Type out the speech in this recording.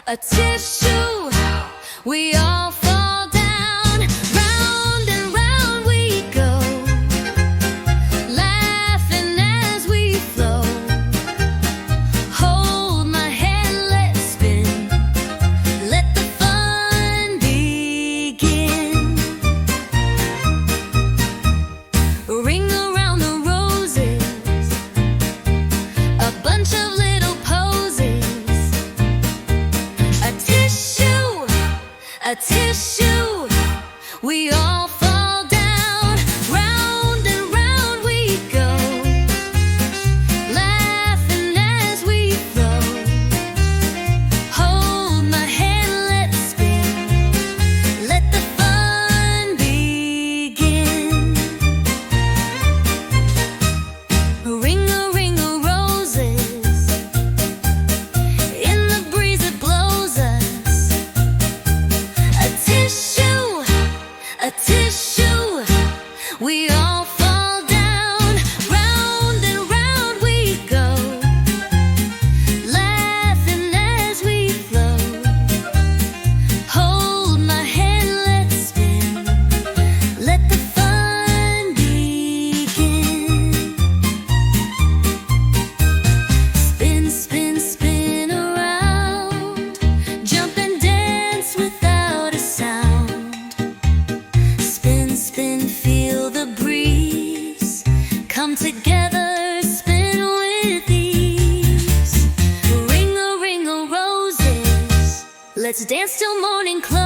a tissue. We all fall down, round and round we go, laughing as we flow. Hold my hand, let's spin, let the fun begin. Ring around the roses, a bunch of little posies. A tissue, we all fall down, round and round we go, laughing as we flow. Hold my hand, let's spin, let the fun begin. Ringa Ringa Roses, in the breeze it blows us. A tissue, we all fall down, round and round we go, laughing as we flow. Hold my hand, let's spin, let the fun begin. Spin, spin, spin around, jump and dance without a sound. Spin, feel the breeze, come together, spin with ease. Ringa, ringa roses, let's dance till morning close.